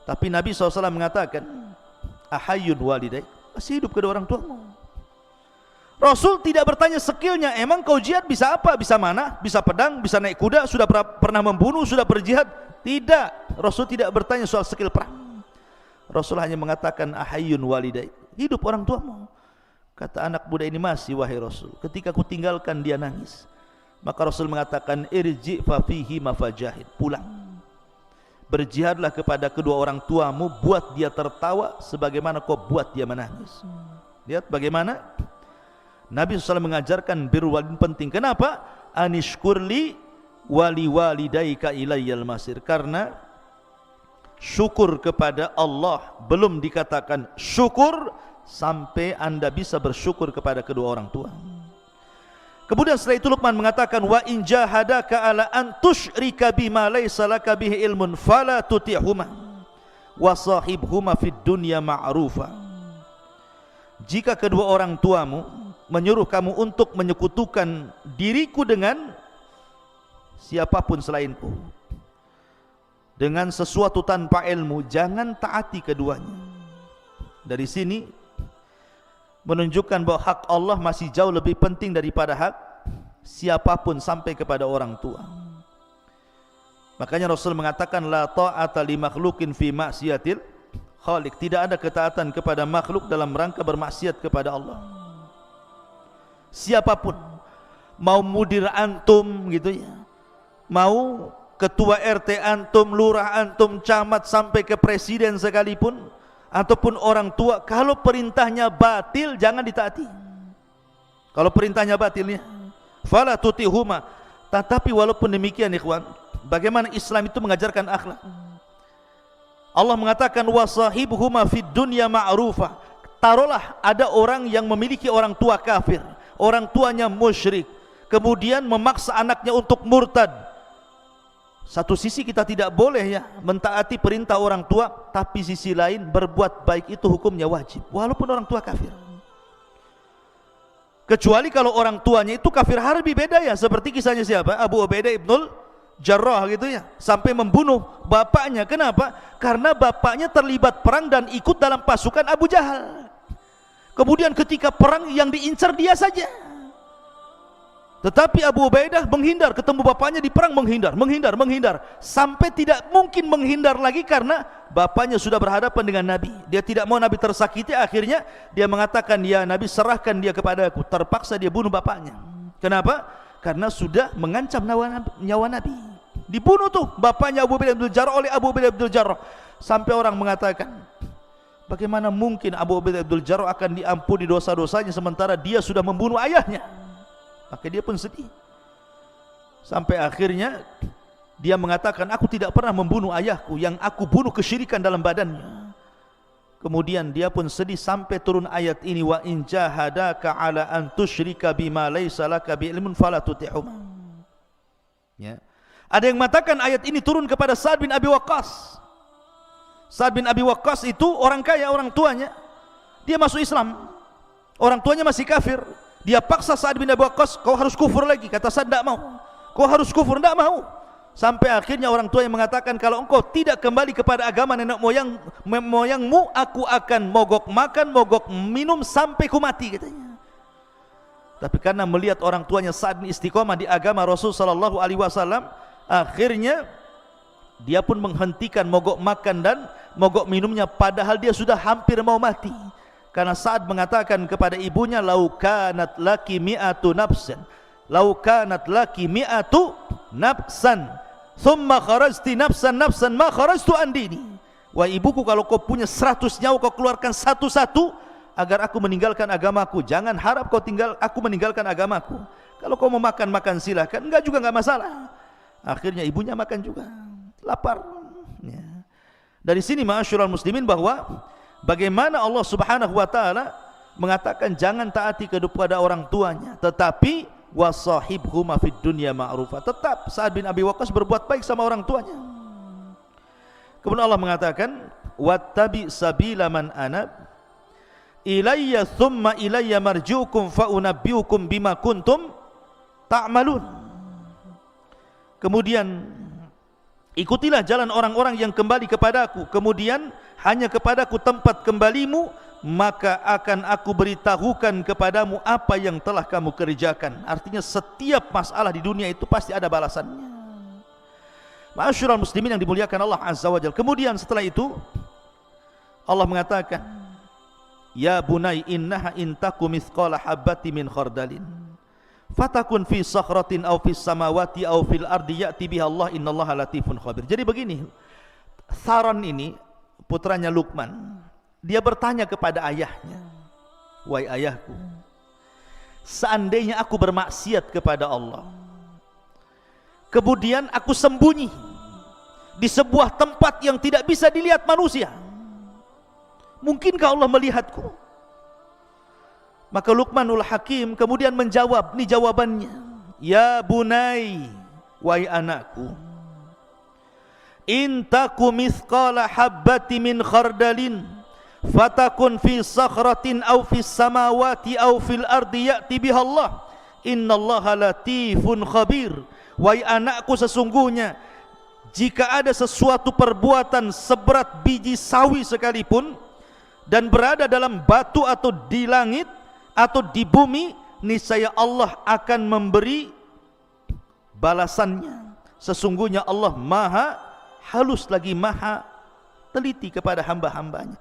Tapi Nabi SAW mengatakan, ahayyun walidai, masih hidup kedua orang tuamu. Rasul tidak bertanya skillnya, emang kau jihad bisa apa? Bisa mana? Bisa pedang? Bisa naik kuda? Sudah pernah membunuh? Sudah berjihad? Tidak. Rasul tidak bertanya soal skill perang. Rasul hanya mengatakan, ahayyun walidai, hidup orang tuamu. Kata anak muda ini, masih wahai Rasul, ketika aku tinggalkan dia nangis. Maka Rasul mengatakan, irji fa fihi mafajahid, pulang, berjihadlah kepada kedua orang tuamu, buat dia tertawa sebagaimana kau buat dia menangis. Lihat bagaimana Nabi SAW mengajarkan birrul walidain penting. Kenapa? Anishkurli wali walidaika ilayyal masir, karena syukur kepada Allah belum dikatakan syukur sampai anda bisa bersyukur kepada kedua orang tua. Kemudian setelah itu Luqman mengatakan, wa in jahadaka ala an tusyrika bima laysa laka bihi ilmun fala tuti'huma wa sahibhuma fid dunya ma'rufa. Jika kedua orang tuamu menyuruh kamu untuk menyekutukan diriku dengan siapapun selainku, dengan sesuatu tanpa ilmu, jangan taati keduanya. Dari sini menunjukkan bahwa hak Allah masih jauh lebih penting daripada hak siapapun sampai kepada orang tua. Makanya Rasul mengatakan, la ta'ata li makhlukin fi maksiatil khaliq, tidak ada ketaatan kepada makhluk dalam rangka bermaksiat kepada Allah. Siapapun, mau mudir antum gitu ya, mau ketua RT antum, lurah antum, camat, sampai ke presiden sekalipun, ataupun orang tua, kalau perintahnya batil jangan ditaati. Kalau perintahnya batilnya, fala tutihuma. Tetapi walaupun demikian ikhwan, bagaimana Islam itu mengajarkan akhlak. Allah mengatakan, wasahibhuma fid dunya ma'rufa. Taruhlah ada orang yang memiliki orang tua kafir, orang tuanya musyrik, kemudian memaksa anaknya untuk murtad. Satu sisi kita tidak boleh ya mentaati perintah orang tua, tapi sisi lain berbuat baik itu hukumnya wajib walaupun orang tua kafir. Kecuali kalau orang tuanya itu kafir harbi, beda ya, seperti kisahnya siapa? Abu Ubaidah ibnul Jarrah gitu ya, sampai membunuh bapaknya. Kenapa? Karena bapaknya terlibat perang dan ikut dalam pasukan Abu Jahal. Kemudian ketika perang yang diincar dia saja. Tetapi Abu Ubaidah menghindar, ketemu bapaknya di perang menghindar, sampai tidak mungkin menghindar lagi karena bapaknya sudah berhadapan dengan Nabi. Dia tidak mau Nabi tersakiti, akhirnya dia mengatakan, ya Nabi, serahkan dia kepadaku. Terpaksa dia bunuh bapaknya. Kenapa? Karena sudah mengancam nyawa Nabi. Dibunuh tuh bapaknya Abu Ubaidah bin Jarrah oleh Abu Ubaidah bin Jarrah. Sampai orang mengatakan, Bagaimana mungkin Abu Ubaidah Abdul Jarrah akan diampuni dosa-dosanya sementara dia sudah membunuh ayahnya? Maka dia pun sedih. Sampai akhirnya dia mengatakan, aku tidak pernah membunuh ayahku, yang aku bunuh kesyirikan dalam badannya. Kemudian dia pun sedih sampai turun ayat ini, wa in jahadaka ala an tusyrika bima laysa laka bi ilmun fala tuti'huma. Ya. Ada yang mengatakan ayat ini turun kepada Sa'ad bin Abi Waqqas. Sa'ad bin Abi Waqqas itu orang kaya, orang tuanya dia masuk Islam, orang tuanya masih kafir. Dia paksa Sa'ad bin Abi Waqqas, kau harus kufur lagi. Kata Sa'ad, tidak mau. Kau harus kufur, tidak mau. Sampai akhirnya orang tua yang mengatakan, kalau engkau tidak kembali kepada agama nenek moyangmu, aku akan mogok makan, mogok minum sampai ku mati, katanya. Tapi karena melihat orang tuanya Sa'ad istiqomah di agama Rasul sallallahu alaihi wasallam, akhirnya dia pun menghentikan mogok makan dan mogok minumnya, padahal dia sudah hampir mau mati. Karena Sa'ad mengatakan kepada ibunya, lau kanat laki mi'atu nafsan, lau kanat laki mi'atu nafsan thumma kharajti nafsan ma kharajtu an dini. Wah ibuku, kalau kau punya 100 nyawa, kau keluarkan satu-satu agar aku meninggalkan agamaku. Jangan harap aku meninggalkan agamaku. Kalau kau mau makan, makan silahkan, enggak juga enggak masalah. Akhirnya ibunya makan juga, lapar. Ya. Dari sini ma'asyiral muslimin, bahwa bagaimana Allah Subhanahu wa taala mengatakan jangan taati kepada orang tuanya, tetapi wasahibhuma fid dunya ma'rufa. Tetap Sa'ad bin Abi Waqqas berbuat baik sama orang tuanya. Kemudian Allah mengatakan, wattabi sabila man anab ilayya thumma ilayya marji'ukum fa unabbi'ukum bima kuntum ta'malun. Kemudian ikutilah jalan orang-orang yang kembali kepadaku, kemudian hanya kepadaku tempat kembalimu, maka akan aku beritahukan kepadamu apa yang telah kamu kerjakan. Artinya setiap masalah di dunia itu pasti ada balasannya. Ma'asyiral muslimin yang dimuliakan Allah Azza wa Jalla. Kemudian setelah itu Allah mengatakan, ya bunai innaha intaku mithqala habbati min khardalin fatakun fi sakhratin aw fis samawati aw fil ardi ya'ti biha Allah innallaha latifun khabir. Jadi begini, Tharan ini putranya Luqman, dia bertanya kepada ayahnya, wahai ayahku, seandainya aku bermaksiat kepada Allah, kemudian aku sembunyi di sebuah tempat yang tidak bisa dilihat manusia, mungkinkah Allah melihatku? Maka Luqmanul Hakim kemudian menjawab, ini jawabannya, ya bunai, wahai anakku, in taku mithqala habbati min khardalin fatakun fi sakhratin aw fis samawati aw fil ardi ya'ti biha Allah innallaha latifun khabir. Wahai anakku, sesungguhnya jika ada sesuatu perbuatan seberat biji sawi sekalipun dan berada dalam batu atau di langit atau di bumi, niscaya Allah akan memberi balasannya. Sesungguhnya Allah maha halus lagi maha teliti kepada hamba-hambanya.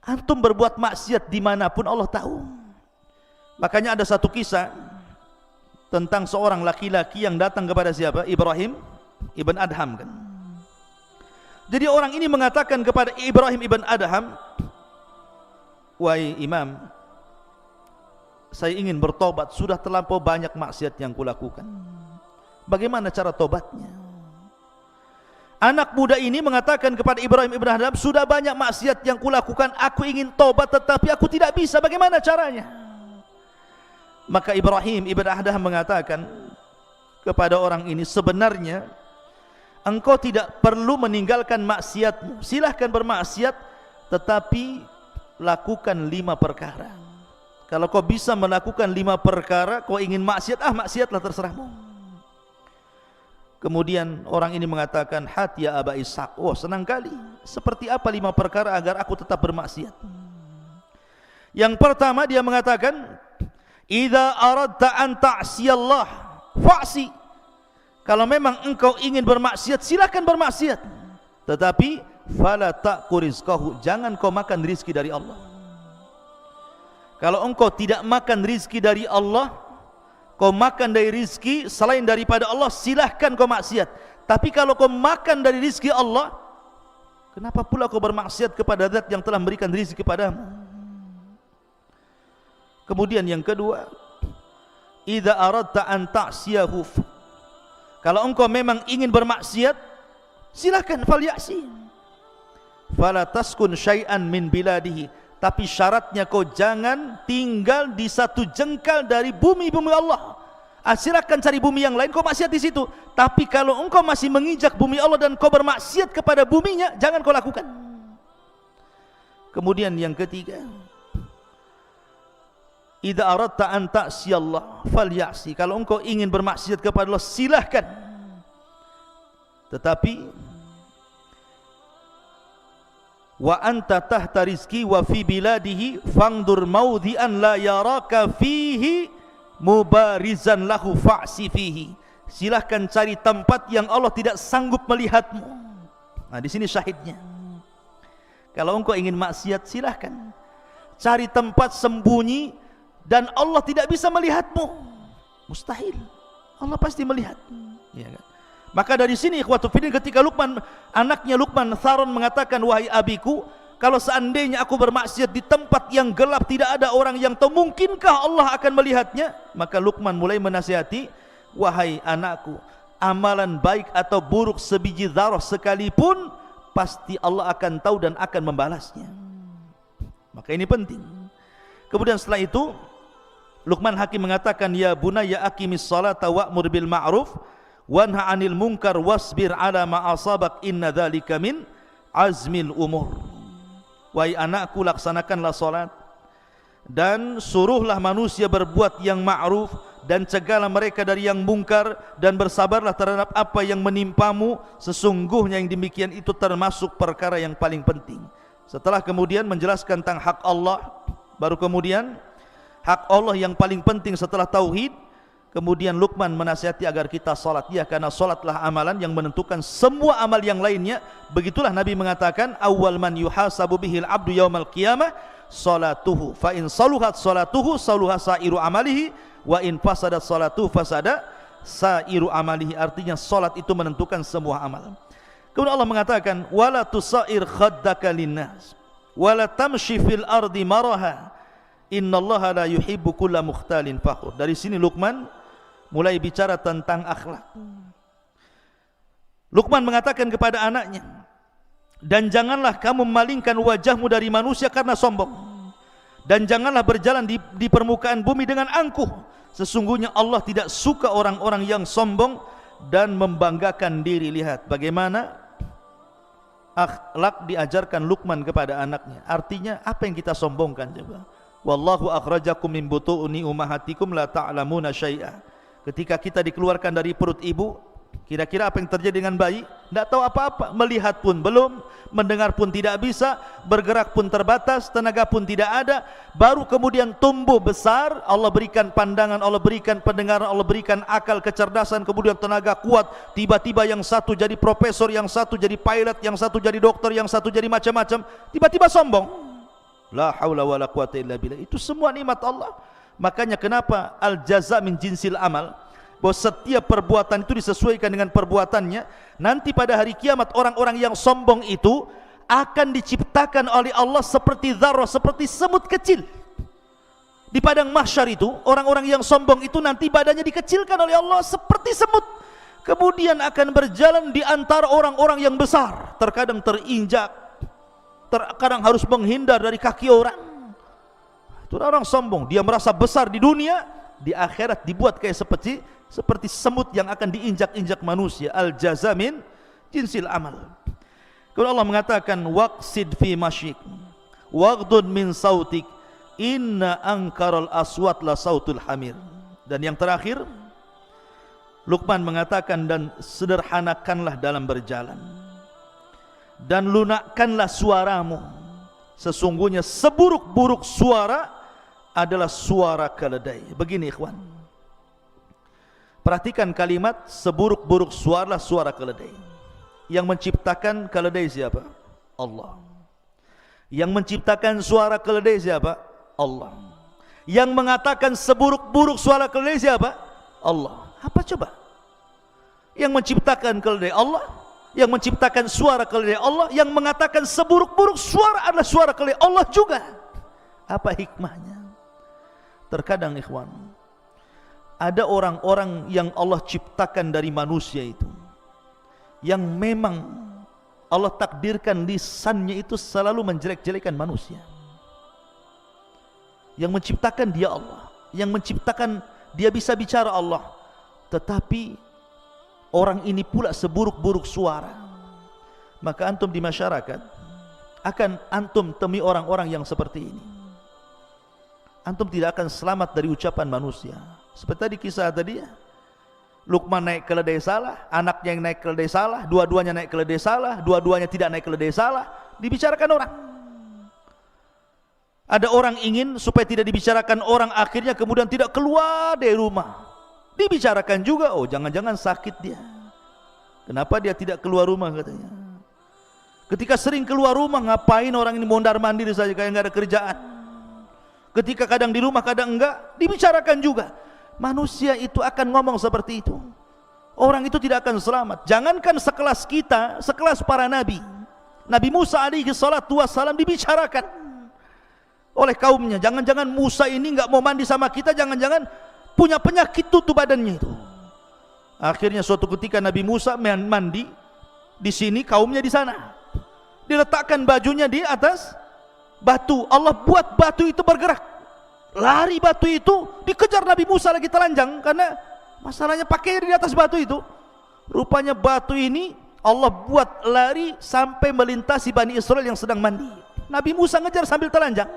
Antum berbuat maksiat dimanapun Allah tahu. Makanya ada satu kisah tentang seorang laki-laki yang datang kepada siapa? Ibrahim ibn Adham kan. Jadi orang ini mengatakan kepada Ibrahim ibn Adham, wahai imam, saya ingin bertobat, sudah terlampau banyak maksiat yang kulakukan. Bagaimana cara tobatnya? Anak muda ini mengatakan kepada Ibrahim ibn Adham, sudah banyak maksiat yang kulakukan, aku ingin tobat tetapi aku tidak bisa, bagaimana caranya? Maka Ibrahim ibn Adham mengatakan kepada orang ini, sebenarnya engkau tidak perlu meninggalkan maksiatmu, silahkan bermaksiat, tetapi lakukan 5 perkara. Kalau kau bisa melakukan 5 perkara, kau ingin maksiat, maksiatlah, terserahmu. Kemudian orang ini mengatakan, hat ya Aba Ishaq, oh senang kali, seperti apa 5 perkara agar aku tetap bermaksiat? Yang pertama dia mengatakan, idza aradta an ta'siyallah fa'si. Kalau memang engkau ingin bermaksiat, silakan bermaksiat, tetapi fala ta'ku rizqahu, jangan kau makan rizki dari Allah. Kalau engkau tidak makan rizki dari Allah, kau makan dari rizki selain daripada Allah, silahkan kau maksiat. Tapi kalau kau makan dari rizki Allah, Kenapa pula kau bermaksiat kepada zat yang telah memberikan rezeki kepadamu? Kemudian yang kedua, idza aradta an ta'siyahu, kalau engkau memang ingin bermaksiat, silakan, falyasi. Fala taskun syai'an min biladihi, tapi syaratnya kau jangan tinggal di satu jengkal dari bumi-bumi Allah. Silakan cari bumi yang lain, kau maksiat di situ. Tapi kalau engkau masih menginjak bumi Allah dan kau bermaksiat kepada buminya, jangan kau lakukan. Kemudian yang ketiga, idza aradta an ta'siyallah falyasi, kalau engkau ingin bermaksiat kepada Allah, silahkan. Tetapi wa anta tahta rizki wa fi biladihi fangdur maudhi'an la yaraka fihi mubarizan lahu fa'si fihi, silahkan cari tempat yang Allah tidak sanggup melihatmu. Nah, di sini syahidnya. Kalau engkau ingin maksiat, silahkan cari tempat sembunyi dan Allah tidak bisa melihatmu. Mustahil, Allah pasti melihat, ya kan? Maka dari sini ikhwatu fillah, ketika anaknya Luqman Tharon mengatakan, wahai abiku, kalau seandainya aku bermaksiat di tempat yang gelap, tidak ada orang yang tahu, mungkinkah Allah akan melihatnya? Maka Luqman mulai menasihati, wahai anakku, amalan baik atau buruk sebiji dzarah sekalipun, pasti Allah akan tahu dan akan membalasnya. Maka ini penting. Kemudian setelah itu Luqman Hakim mengatakan, ya bunayya aqimis salata wa'mur bil ma'ruf wanha 'anil munkar wasbir 'ala ma asabak inna dzalika min azmil umur. Wahai anakku, laksanakanlah salat dan suruhlah manusia berbuat yang ma'ruf dan cegahlah mereka dari yang mungkar dan bersabarlah terhadap apa yang menimpamu, sesungguhnya yang demikian itu termasuk perkara yang paling penting. Setelah kemudian menjelaskan tentang hak Allah, baru kemudian hak Allah yang paling penting setelah tauhid. Kemudian Luqman menasihati agar kita salat, ya, karena salatlah amalan yang menentukan semua amal yang lainnya. Begitulah Nabi mengatakan, awwal man yuhasabu bihil abdu yaumal qiyamah salatuhu, fa in saluhat salatuhu saluha sairu amalihi, wa in fasadat salatuhu fasada sairu amalihi. Artinya salat itu menentukan semua amal. Kemudian Allah mengatakan, wala tusair khaddaka linnas wala tamshi fil ardi maraha innallaha la yuhibbu kulla mukhtalin fakhur. Dari sini Luqman mulai bicara tentang akhlak. Luqman mengatakan kepada anaknya, dan janganlah kamu memalingkan wajahmu dari manusia karena sombong, dan janganlah berjalan di permukaan bumi dengan angkuh. Sesungguhnya Allah tidak suka orang-orang yang sombong dan membanggakan diri. Lihat bagaimana akhlak diajarkan Luqman kepada anaknya. Artinya apa yang kita sombongkan coba? Wallahu akhrajakum min butuni ummahatikum la ta'lamuna syai'a. Ketika kita dikeluarkan dari perut ibu, kira-kira apa yang terjadi dengan bayi? Tidak tahu apa-apa, melihat pun belum, mendengar pun tidak bisa, bergerak pun terbatas, tenaga pun tidak ada. Baru kemudian tumbuh besar, Allah berikan pandangan, Allah berikan pendengaran, Allah berikan akal, kecerdasan, kemudian tenaga kuat. Tiba-tiba yang satu jadi profesor, yang satu jadi pilot, yang satu jadi dokter, yang satu jadi macam-macam. Tiba-tiba sombong. La haula wala quwata illa billah. Itu semua nikmat Allah. Makanya kenapa al-jaza min jinsil amal, bahwa setiap perbuatan itu disesuaikan dengan perbuatannya. Nanti pada hari kiamat orang-orang yang sombong itu akan diciptakan oleh Allah seperti dzarrah, seperti semut kecil. Di padang mahsyar itu orang-orang yang sombong itu nanti badannya dikecilkan oleh Allah seperti semut. Kemudian akan berjalan di antara orang-orang yang besar, terkadang terinjak, terkadang harus menghindar dari kaki orang. Itu orang sombong, dia merasa besar di dunia, di akhirat dibuat kayak seperti semut yang akan diinjak-injak manusia. Al-jaza min jinsil amal. Kemudian Allah mengatakan, waqsid fi masyik waghdud min sautik inna ankaral aswat la sautul hamir. Dan yang terakhir Luqman mengatakan, dan sederhanakanlah dalam berjalan dan lunakkanlah suaramu, sesungguhnya seburuk-buruk suara adalah suara keledai. Begini ikhwan, perhatikan kalimat seburuk-buruk suara, suara keledai. Yang menciptakan keledai siapa? Allah. Yang menciptakan suara keledai siapa? Allah. Yang mengatakan seburuk-buruk suara keledai siapa? Allah. Apa coba? Yang menciptakan keledai Allah, yang menciptakan suara keledai Allah, yang mengatakan seburuk-buruk suara adalah suara keledai Allah juga. Apa hikmahnya? Terkadang ikhwan, ada orang-orang yang Allah ciptakan dari manusia itu, yang memang Allah takdirkan lisannya itu selalu menjelek-jelekan manusia. Yang menciptakan dia Allah, yang menciptakan dia bisa bicara Allah, tetapi orang ini pula seburuk-buruk suara. Maka antum di masyarakat akan antum temui orang-orang yang seperti ini. Antum tidak akan selamat dari ucapan manusia. Seperti tadi kisah tadi ya, Luqman naik keledai salah, anaknya yang naik keledai salah, dua-duanya naik keledai salah, dua-duanya tidak naik keledai salah, dibicarakan orang. Ada orang ingin supaya tidak dibicarakan orang, akhirnya kemudian tidak keluar dari rumah. Dibicarakan juga, oh jangan-jangan sakit dia. Kenapa dia tidak keluar rumah katanya. Ketika sering keluar rumah, ngapain orang ini mondar-mandir saja kayak nggak ada kerjaan. Ketika kadang di rumah, kadang enggak, dibicarakan juga. Manusia itu akan ngomong seperti itu. Orang itu tidak akan selamat. Jangankan sekelas kita, sekelas para nabi. Nabi Musa alaihi salatu wassalam dibicarakan oleh kaumnya. Jangan-jangan Musa ini enggak mau mandi sama kita, jangan-jangan punya penyakit tutup badannya itu. Akhirnya suatu ketika Nabi Musa mandi di sini, kaumnya di sana. Diletakkan bajunya di atas batu. Allah buat batu itu bergerak. Lari batu itu, dikejar Nabi Musa lagi telanjang, karena masalahnya pakai di atas batu itu. Rupanya batu ini Allah buat lari sampai melintasi Bani Israel yang sedang mandi. Nabi Musa ngejar sambil telanjang.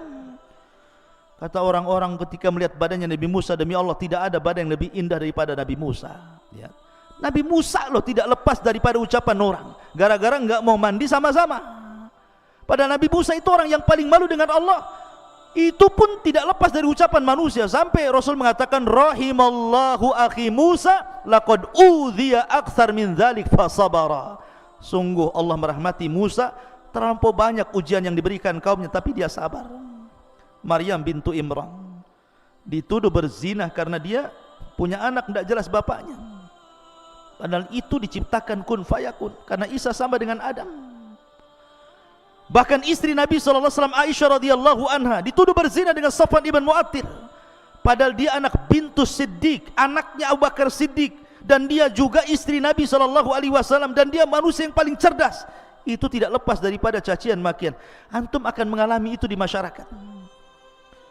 Kata orang-orang ketika melihat badannya Nabi Musa, demi Allah tidak ada badan yang lebih indah daripada Nabi Musa ya. Nabi Musa loh tidak lepas daripada ucapan orang, gara-gara enggak mau mandi sama-sama. Padahal Nabi Musa itu orang yang paling malu dengan Allah. Itu pun tidak lepas dari ucapan manusia. Sampai Rasul mengatakan, rahimallahu akhi Musa laqad udhiya akthar min dzalik fasabara. Sungguh Allah merahmati Musa, terlampau banyak ujian yang diberikan kaumnya, tapi dia sabar. Maryam bintu Imran dituduh berzina karena dia punya anak tidak jelas bapaknya. Padahal itu diciptakan kun fayakun, karena Isa sama dengan Adam. Bahkan istri Nabi SAW Aisyah radhiyallahu anha dituduh berzina dengan Safwan ibn Mu'attil. Padahal dia anak bintu Siddiq, anaknya Abu Bakar Siddiq, dan dia juga istri Nabi SAW, dan dia manusia yang paling cerdas. Itu tidak lepas daripada cacian makian. Antum akan mengalami itu di masyarakat.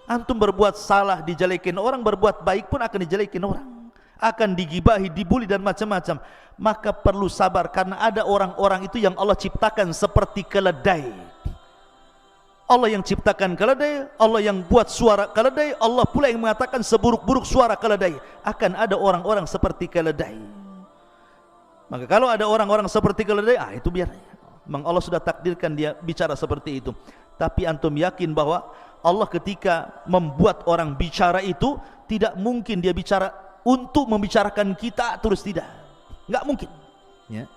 Antum berbuat salah dijelekin orang, berbuat baik pun akan dijelekin orang, akan digibahi, dibuli dan macam-macam. Maka perlu sabar, karena ada orang-orang itu yang Allah ciptakan seperti keledai. Allah yang ciptakan keledai, Allah yang buat suara keledai, Allah pula yang mengatakan seburuk-buruk suara keledai. Akan ada orang-orang seperti keledai. Maka kalau ada orang-orang seperti keledai, itu biar. Memang Allah sudah takdirkan dia bicara seperti itu. Tapi antum yakin bahwa Allah ketika membuat orang bicara itu, tidak mungkin dia bicara untuk membicarakan kita terus, tidak. Enggak mungkin ya.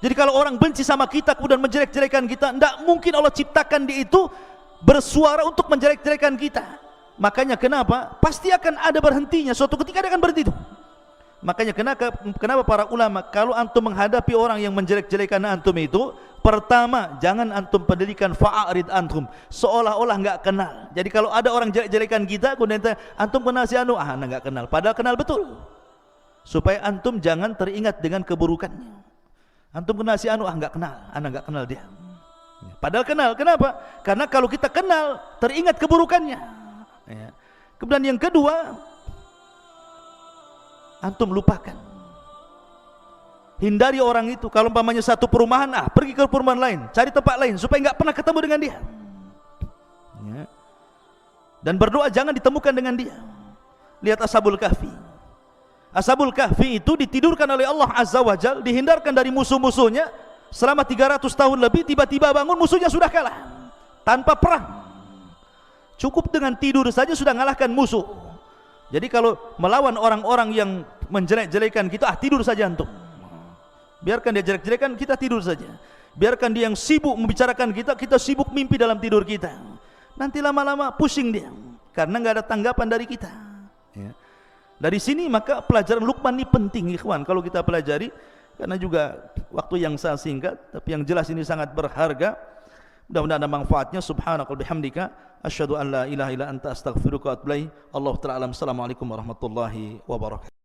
Jadi kalau orang benci sama kita kemudian menjelek-jelekan kita, enggak mungkin Allah ciptakan dia itu bersuara untuk menjelek-jelekan kita. Makanya kenapa? Pasti akan ada berhentinya, suatu ketika dia akan berhenti itu. Makanya kenapa para ulama, kalau antum menghadapi orang yang menjelek-jelekan antum itu, pertama jangan antum pedulikan, fa'arid antum, seolah-olah enggak kenal. Jadi kalau ada orang jelek-jelekan kita, kemudian antum kenal si anu, enggak kenal, padahal kenal betul. Supaya antum jangan teringat dengan keburukannya. Antum kenal si anu, enggak kenal, enggak kenal dia. Padahal kenal. Kenapa? Karena kalau kita kenal, teringat keburukannya ya. Kemudian yang kedua, antum lupakan, hindari orang itu. Kalau umpamanya satu perumahan, pergi ke perumahan lain, cari tempat lain supaya enggak pernah ketemu dengan dia ya. Dan berdoa jangan ditemukan dengan dia. Lihat Ashabul Kahfi. Ashabul Kahfi itu ditidurkan oleh Allah Azza wa Jalla, dihindarkan dari musuh-musuhnya selama 300 tahun lebih. Tiba-tiba bangun, musuhnya sudah kalah tanpa perang. Cukup dengan tidur saja sudah mengalahkan musuh. Jadi kalau melawan orang-orang yang menjelek-jelekan kita, tidur saja antum. Biarkan dia jelek-jelekan, kita tidur saja. Biarkan dia yang sibuk membicarakan kita, kita sibuk mimpi dalam tidur kita. Nanti lama-lama pusing dia, karena nggak ada tanggapan dari kita ya. Dari sini maka pelajaran Luqman ini penting ikhwan. Kalau kita pelajari, karena juga waktu yang sangat singkat, tapi yang jelas ini sangat berharga. Mudah-mudahan ada manfaatnya. Subhanakal bihamdika asyhadu an la ilaha illa anta astaghfiruka wa atubu ilaik. Allahu ta'ala alam. Assalamualaikum warahmatullahi wabarakatuh.